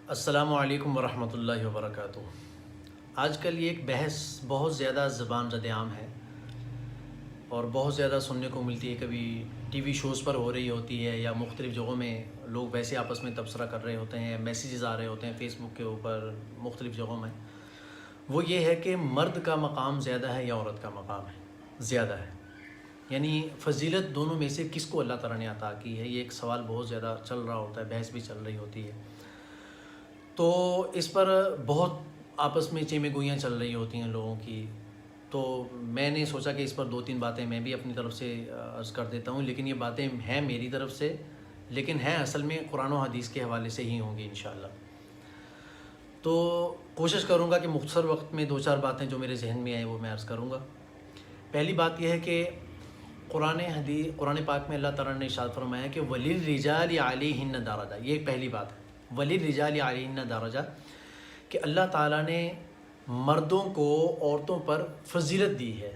السلام علیکم ورحمۃ اللہ وبرکاتہ۔ آج کل یہ ایک بحث بہت زیادہ زبان زد عام ہے اور بہت زیادہ سننے کو ملتی ہے، کبھی ٹی وی شوز پر ہو رہی ہوتی ہے یا مختلف جگہوں میں لوگ ویسے آپس میں تبصرہ کر رہے ہوتے ہیں، میسیجز آ رہے ہوتے ہیں فیس بک کے اوپر مختلف جگہوں میں۔ وہ یہ ہے کہ مرد کا مقام زیادہ ہے یا عورت کا مقام ہے زیادہ ہے، یعنی فضیلت دونوں میں سے کس کو اللہ تعالیٰ نے عطا کی ہے، یہ ایک سوال بہت زیادہ چل رہا ہوتا ہے، بحث بھی چل رہی ہوتی ہے۔ تو اس پر بہت آپس میں چیمے گوئیاں چل رہی ہوتی ہیں لوگوں کی، تو میں نے سوچا کہ اس پر دو تین باتیں میں بھی اپنی طرف سے عرض کر دیتا ہوں، لیکن یہ باتیں ہیں میری طرف سے، لیکن ہیں اصل میں قرآن و حدیث کے حوالے سے ہی ہوں گی انشاءاللہ۔ تو کوشش کروں گا کہ مختصر وقت میں دو چار باتیں جو میرے ذہن میں آئیں وہ میں عرض کروں گا۔ پہلی بات یہ ہے کہ قرآن پاک میں اللہ تعالیٰ نے ارشاد فرمایا کہ وَلِلرِّجَالِ عَلَيْهِنَّ دَرَجَةٌ، یہ ایک پہلی بات ہے، وَلِلرِّجَالِ عَلَيْهِنَّ دَرَجَةٌ، کہ اللہ تعالیٰ نے مردوں کو عورتوں پر فضیلت دی ہے۔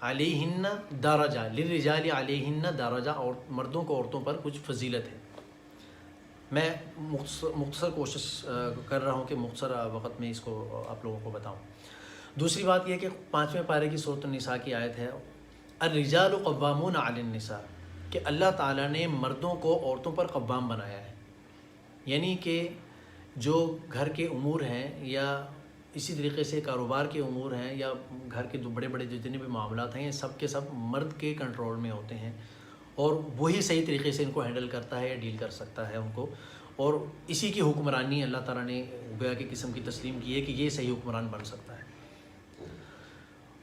علیہن درجہ، للرجال علیہن درجہ، اور مردوں کو عورتوں پر کچھ فضیلت ہے۔ میں مختصر کوشش کر رہا ہوں کہ مختصر وقت میں اس کو آپ لوگوں کو بتاؤں۔ دوسری بات یہ کہ 5ویں پارے کی سورۃ النساء کی آیت ہے الرجال قوامون علی النساء، کہ اللہ تعالیٰ نے مردوں کو عورتوں پر قوام بنایا ہے، یعنی کہ جو گھر کے امور ہیں یا اسی طریقے سے کاروبار کے امور ہیں یا گھر کے بڑے بڑے جتنے بھی معاملات ہیں، یہ سب کے سب مرد کے کنٹرول میں ہوتے ہیں، اور وہی صحیح طریقے سے ان کو ہینڈل کرتا ہے یا ڈیل کر سکتا ہے ان کو، اور اسی کی حکمرانی اللہ تعالیٰ نے گویا کی قسم کی تسلیم کی ہے کہ یہ صحیح حکمران بن سکتا ہے۔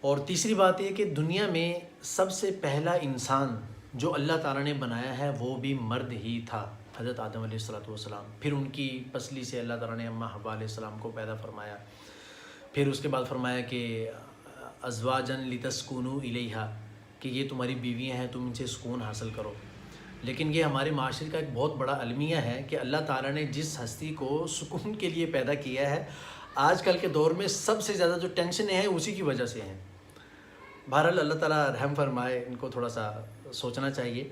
اور تیسری بات یہ کہ دنیا میں سب سے پہلا انسان جو اللہ تعالیٰ نے بنایا ہے وہ بھی مرد ہی تھا، حضرت آدم علیہ السلام۔ پھر ان کی پسلی سے اللہ تعالیٰ نے اماں حوا علیہ السلام کو پیدا فرمایا، پھر اس کے بعد فرمایا کہ ازواجن لتسکونوا الیہا، کہ یہ تمہاری بیویاں ہیں، تم ان سے سکون حاصل کرو۔ لیکن یہ ہمارے معاشرے کا ایک بہت بڑا المیہ ہے کہ اللہ تعالیٰ نے جس ہستی کو سکون کے لیے پیدا کیا ہے، آج کل کے دور میں سب سے زیادہ جو ٹینشنیں ہیں اسی کی وجہ سے ہیں۔ بہرحال اللہ تعالیٰ رحم فرمائے، ان کو تھوڑا سا سوچنا چاہیے۔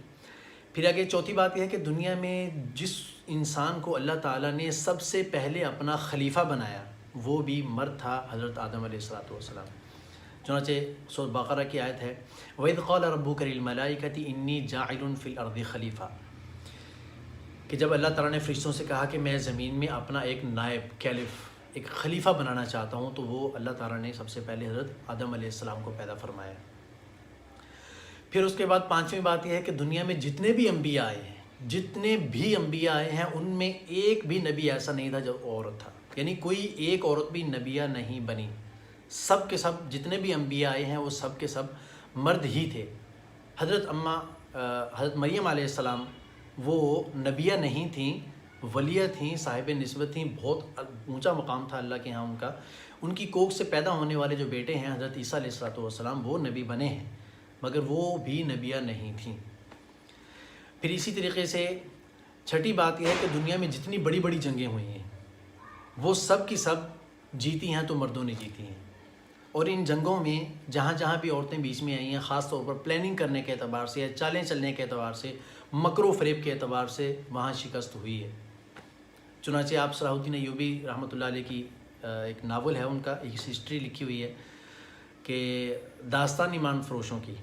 پھر آگے چوتھی بات یہ ہے کہ دنیا میں جس انسان کو اللہ تعالیٰ نے سب سے پہلے اپنا خلیفہ بنایا وہ بھی مرد تھا، حضرت آدم علیہ السلام۔ چنانچہ سورۃ بقرہ کی آیت ہے وَإِذْ قَالَ رَبُّكَ لِلْمَلَائِكَةِ إِنِّي جَاعِلٌ فِي الْأَرْضِ خلیفہ، کہ جب اللہ تعالیٰ نے فرشتوں سے کہا کہ میں زمین میں اپنا ایک نائب کیلف، ایک خلیفہ بنانا چاہتا ہوں، تو وہ اللہ تعالیٰ نے سب سے پہلے حضرت آدم علیہ السلام کو پیدا فرمایا۔ پھر اس کے بعد 5ویں بات یہ ہے کہ دنیا میں جتنے بھی انبیاء آئے ہیں ان میں ایک بھی نبی ایسا نہیں تھا جو عورت تھا، یعنی کوئی ایک عورت بھی نبیہ نہیں بنی، سب کے سب جتنے بھی انبیاء آئے ہیں وہ سب کے سب مرد ہی تھے۔ حضرت مریم علیہ السلام وہ نبیہ نہیں تھیں، ولیہ تھیں، صاحب نسبت تھیں، بہت اونچا مقام تھا اللہ کے ہاں ان کا۔ ان کی کوکھ سے پیدا ہونے والے جو بیٹے ہیں حضرت عیسیٰ علیہ السلام وہ نبی بنے ہیں، مگر وہ بھی نبیہ نہیں تھیں۔ پھر اسی طریقے سے چھٹی بات یہ ہے کہ دنیا میں جتنی بڑی بڑی جنگیں ہوئی ہیں وہ سب کی سب جیتی ہیں تو مردوں نے جیتی ہیں، اور ان جنگوں میں جہاں جہاں بھی عورتیں بیچ میں آئی ہیں، خاص طور پر پلاننگ کرنے کے اعتبار سے یا چالیں چلنے کے اعتبار سے، مکر و فریب کے اعتبار سے وہاں شکست ہوئی ہے۔ چنانچہ آپ صلاح الدین ایوبی رحمۃ اللہ علیہ کی ایک ناول ہے، ان کا ایک ہسٹری لکھی ہوئی ہے کہ داستان ایمان فروشوں کی،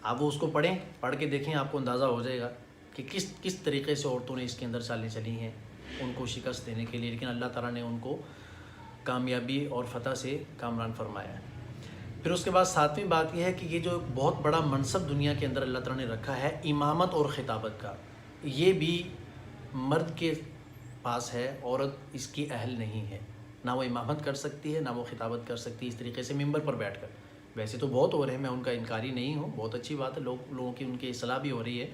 آپ وہ اس کو پڑھ کے دیکھیں، آپ کو اندازہ ہو جائے گا کہ کس طریقے سے عورتوں نے اس کے اندر چالیں چلی ہیں ان کو شکست دینے کے لیے، لیکن اللہ تعالیٰ نے ان کو کامیابی اور فتح سے کامران فرمایا ہے۔ پھر اس کے بعد 7ویں بات یہ ہے کہ یہ جو بہت بڑا منصب دنیا کے اندر اللہ تعالیٰ نے رکھا ہے امامت اور خطابت کا، یہ بھی مرد کے پاس ہے، عورت اس کی اہل نہیں ہے، نہ وہ امامت کر سکتی ہے نہ وہ خطابت کر سکتی ہے اس طریقے سے ممبر پر بیٹھ کر۔ ویسے تو بہت ہو رہے ہیں، میں ان کا انکاری نہیں ہوں، بہت اچھی بات ہے، لوگوں کی ان کی اصلاح بھی ہو رہی ہے،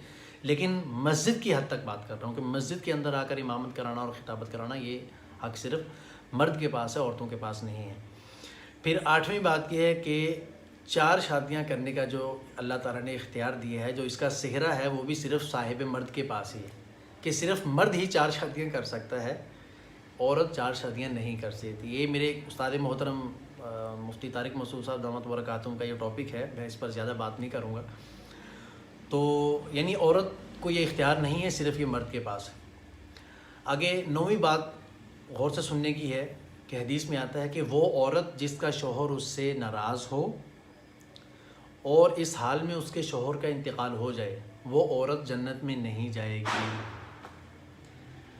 لیکن مسجد کی حد تک بات کر رہا ہوں کہ مسجد کے اندر آ کر امامت کرانا اور خطابت کرانا یہ حق صرف مرد کے پاس ہے، عورتوں کے پاس نہیں ہے۔ پھر 8ویں بات یہ ہے کہ 4 شادیاں کرنے کا جو اللہ تعالیٰ نے اختیار دیا ہے، جو اس کا صحرا ہے وہ بھی صرف صاحب مرد کے پاس ہی ہے، کہ صرف مرد ہی 4 شادیاں کر سکتا ہے، عورت 4 شادیاں نہیں کر سکتی۔ یہ میرے استاد محترم مفتی طارق مسعود صاحب دامت برکاتہم کا یہ ٹاپک ہے، میں اس پر زیادہ بات نہیں کروں گا۔ تو یعنی عورت کو یہ اختیار نہیں ہے، صرف یہ مرد کے پاس ہے۔ آگے 9ویں بات غور سے سننے کی ہے کہ حدیث میں آتا ہے کہ وہ عورت جس کا شوہر اس سے ناراض ہو اور اس حال میں اس کے شوہر کا انتقال ہو جائے، وہ عورت جنت میں نہیں جائے گی۔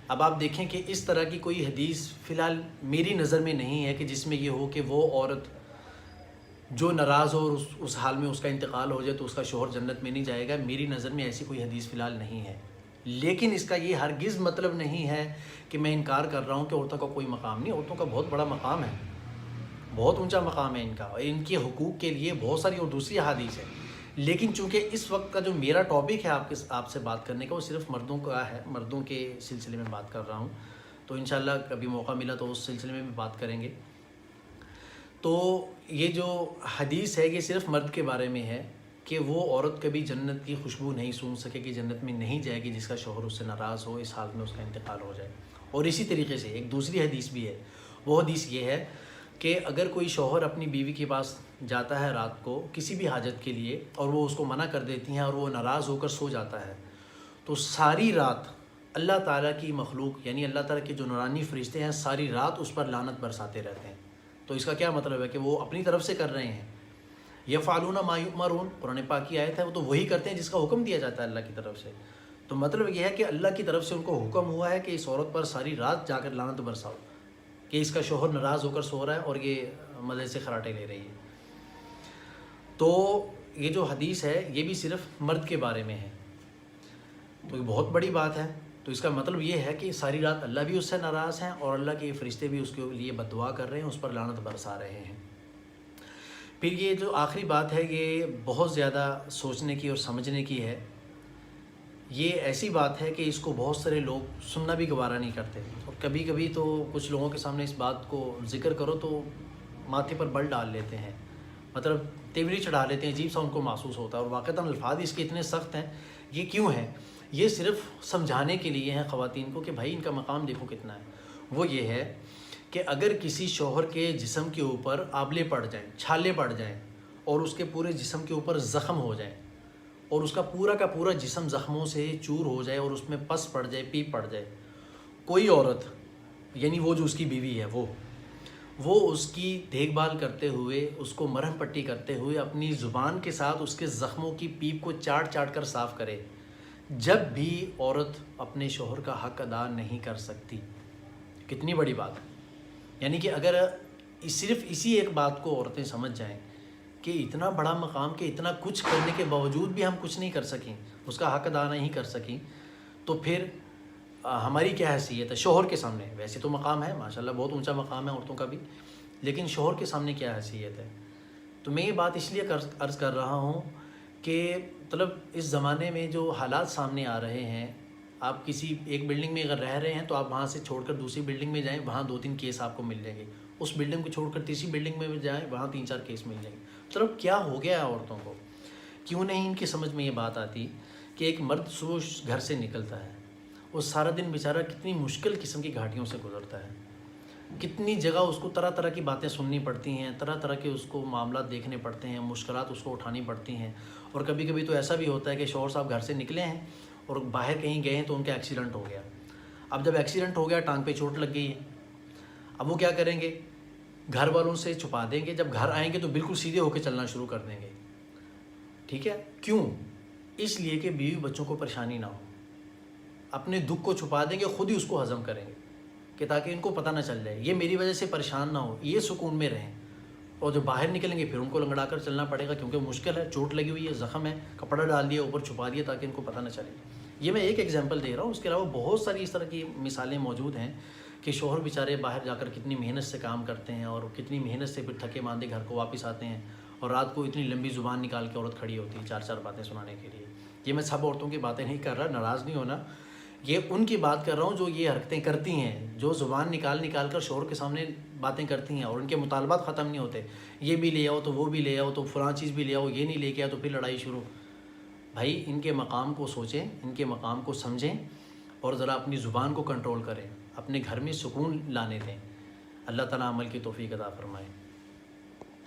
اب آپ دیکھیں کہ اس طرح کی کوئی حدیث فی الحال میری نظر میں نہیں ہے کہ جس میں یہ ہو کہ وہ عورت جو ناراض ہو اور اس حال میں اس کا انتقال ہو جائے تو اس کا شوہر جنت میں نہیں جائے گا۔ میری نظر میں ایسی کوئی حدیث فی الحال نہیں ہے، لیکن اس کا یہ ہرگز مطلب نہیں ہے کہ میں انکار کر رہا ہوں کہ عورتوں کا کوئی مقام نہیں۔ عورتوں کا بہت بڑا مقام ہے، بہت اونچا مقام ہے ان کا، اور ان کے حقوق کے لیے بہت ساری اور دوسری احادیث ہیں، لیکن چونکہ اس وقت کا جو میرا ٹاپک ہے آپ سے بات کرنے کا وہ صرف مردوں کا ہے، مردوں کے سلسلے میں بات کر رہا ہوں، تو انشاءاللہ کبھی موقع ملا تو اس سلسلے میں بھی بات کریں گے۔ تو یہ جو حدیث ہے یہ صرف مرد کے بارے میں ہے کہ وہ عورت کبھی جنت کی خوشبو نہیں سونگھ سکے گی، جنت میں نہیں جائے گی جس کا شوہر اس سے ناراض ہو، اس حال میں اس کا انتقال ہو جائے۔ اور اسی طریقے سے ایک دوسری حدیث بھی ہے، وہ حدیث یہ ہے کہ اگر کوئی شوہر اپنی بیوی کے پاس جاتا ہے رات کو کسی بھی حاجت کے لیے اور وہ اس کو منع کر دیتی ہیں اور وہ ناراض ہو کر سو جاتا ہے، تو ساری رات اللہ تعالیٰ کی مخلوق یعنی اللہ تعالیٰ کے جو نورانی فرشتے ہیں ساری رات اس پر لعنت برساتے رہتے ہیں۔ تو اس کا کیا مطلب ہے کہ وہ اپنی طرف سے کر رہے ہیں، یفعلون ما یؤمرون، قرآن پاک کی آیت ہے، وہ تو وہی کرتے ہیں جس کا حکم دیا جاتا ہے اللہ کی طرف سے۔ تو مطلب یہ ہے کہ اللہ کی طرف سے ان کو حکم ہوا ہے کہ اس عورت پر ساری رات جا کر لعنت برساؤ کہ اس کا شوہر ناراض ہو کر سو رہا ہے اور یہ مزے سے خراٹے لے رہی ہے۔ تو یہ جو حدیث ہے یہ بھی صرف مرد کے بارے میں ہے، تو یہ بہت بڑی بات ہے۔ تو اس کا مطلب یہ ہے کہ ساری رات اللہ بھی اس سے ناراض ہیں اور اللہ کے فرشتے بھی اس کے لیے بد دعا کر رہے ہیں، اس پر لعنت برسا رہے ہیں۔ پھر یہ جو آخری بات ہے یہ بہت زیادہ سوچنے کی اور سمجھنے کی ہے۔ یہ ایسی بات ہے کہ اس کو بہت سارے لوگ سننا بھی گوارا نہیں کرتے، اور کبھی کبھی تو کچھ لوگوں کے سامنے اس بات کو ذکر کرو تو ماتھے پر بل ڈال لیتے ہیں، مطلب تیوری چڑھا لیتے ہیں، عجیب سا ان کو محسوس ہوتا ہے، اور واقعتاً الفاظ اس کے اتنے سخت ہیں۔ یہ کیوں ہیں؟ یہ صرف سمجھانے کے لیے ہیں خواتین کو کہ بھائی ان کا مقام دیکھو کتنا ہے۔ وہ یہ ہے کہ اگر کسی شوہر کے جسم کے اوپر آبلے پڑ جائیں، چھالے پڑ جائیں، اور اس کے پورے جسم کے اوپر زخم ہو جائیں، اور اس کا پورا جسم زخموں سے چور ہو جائے اور اس میں پس پڑ جائے، پیپ پڑ جائے، کوئی عورت یعنی وہ جو اس کی بیوی ہے وہ اس کی دیکھ بھال کرتے ہوئے، اس کو مرہم پٹی کرتے ہوئے اپنی زبان کے ساتھ اس کے زخموں کی پیپ کو چاٹ چاٹ کر صاف کرے، جب بھی عورت اپنے شوہر کا حق ادا نہیں کر سکتی۔ کتنی بڑی بات ہے! یعنی کہ اگر صرف اسی ایک بات کو عورتیں سمجھ جائیں کہ اتنا بڑا مقام کہ اتنا کچھ کرنے کے باوجود بھی ہم کچھ نہیں کر سکیں، اس کا حق ادا نہیں کر سکیں، تو پھر ہماری کیا حیثیت ہے شوہر کے سامنے؟ ویسے تو مقام ہے ماشاءاللہ، بہت اونچا مقام ہے عورتوں کا بھی، لیکن شوہر کے سامنے کیا حیثیت ہے؟ تو میں یہ بات اس لیے عرض کر رہا ہوں کہ مطلب اس زمانے میں جو حالات سامنے آ رہے ہیں، آپ کسی ایک بلڈنگ میں اگر رہ رہے ہیں تو آپ وہاں سے چھوڑ کر دوسری بلڈنگ میں جائیں، وہاں 2-3 کیس آپ کو مل جائیں گے، اس بلڈنگ کو چھوڑ کر تیسری بلڈنگ میں جائیں، وہاں 3-4 کیس مل جائیں گے۔ مطلب کیا ہو گیا ہے عورتوں کو؟ کیوں نہیں ان کی سمجھ میں یہ بات آتی کہ ایک مرد صبح گھر سے نکلتا ہے، وہ سارا دن بیچارہ کتنی مشکل قسم کی گھاٹیوں سے گزرتا ہے، کتنی جگہ اس کو طرح طرح کی باتیں سننی پڑتی ہیں، طرح طرح کے اس کو معاملات دیکھنے پڑتے ہیں، مشکلات اس کو اٹھانی پڑتی ہیں، اور کبھی کبھی تو ایسا بھی ہوتا ہے کہ شوہر صاحب گھر سے نکلے ہیں اور باہر کہیں گئے ہیں تو ان کا ایکسیڈنٹ ہو گیا۔ اب جب ایکسیڈنٹ ہو گیا، ٹانگ پہ چوٹ لگ گئی ہے، اب وہ کیا کریں گے؟ گھر والوں سے چھپا دیں گے، جب گھر آئیں گے تو بالکل سیدھے ہو کے چلنا شروع کر دیں گے۔ ٹھیک ہے؟ کیوں؟ اس لیے کہ بیوی بچوں کو پریشانی نہ ہو، اپنے دکھ کو چھپا دیں گے، خود ہی اس کو ہضم کریں گے کہ تاکہ ان کو پتہ نہ چل جائے، یہ میری وجہ سے پریشان نہ ہو، یہ سکون میں رہیں۔ اور جو باہر نکلیں گے پھر ان کو لنگڑا کر چلنا پڑے گا، کیونکہ مشکل ہے، چوٹ لگی ہوئی ہے، زخم ہے، کپڑا ڈال دیا اوپر، چھپا دیا تاکہ ان کو پتہ نہ چلے۔ یہ میں ایک ایگزامپل دے رہا ہوں، اس کے علاوہ بہت ساری اس طرح کی مثالیں موجود ہیں کہ شوہر بیچارے باہر جا کر کتنی محنت سے کام کرتے ہیں اور کتنی محنت سے پھر تھکے ماندے گھر کو واپس آتے ہیں، اور رات کو اتنی لمبی زبان نکال کے عورت کھڑی ہوتی ہے 4 باتیں سنانے کے لیے۔ یہ میں سب عورتوں کی باتیں نہیں کر رہا، ناراض نہیں ہونا، یہ ان کی بات کر رہا ہوں جو یہ حرکتیں کرتی ہیں، جو زبان نکال کر شوہر کے سامنے باتیں کرتی ہیں اور ان کے مطالبات ختم نہیں ہوتے، یہ بھی لے آؤ تو وہ بھی لے آؤ تو فلاں چیز بھی لے آؤ، یہ نہیں لے کے آؤ تو پھر لڑائی شروع۔ بھائی ان کے مقام کو سوچیں، ان کے مقام کو سمجھیں، اور ذرا اپنی زبان کو کنٹرول کریں، اپنے گھر میں سکون لانے دیں۔ اللہ تعالیٰ عمل کی توفیق عطا فرمائے۔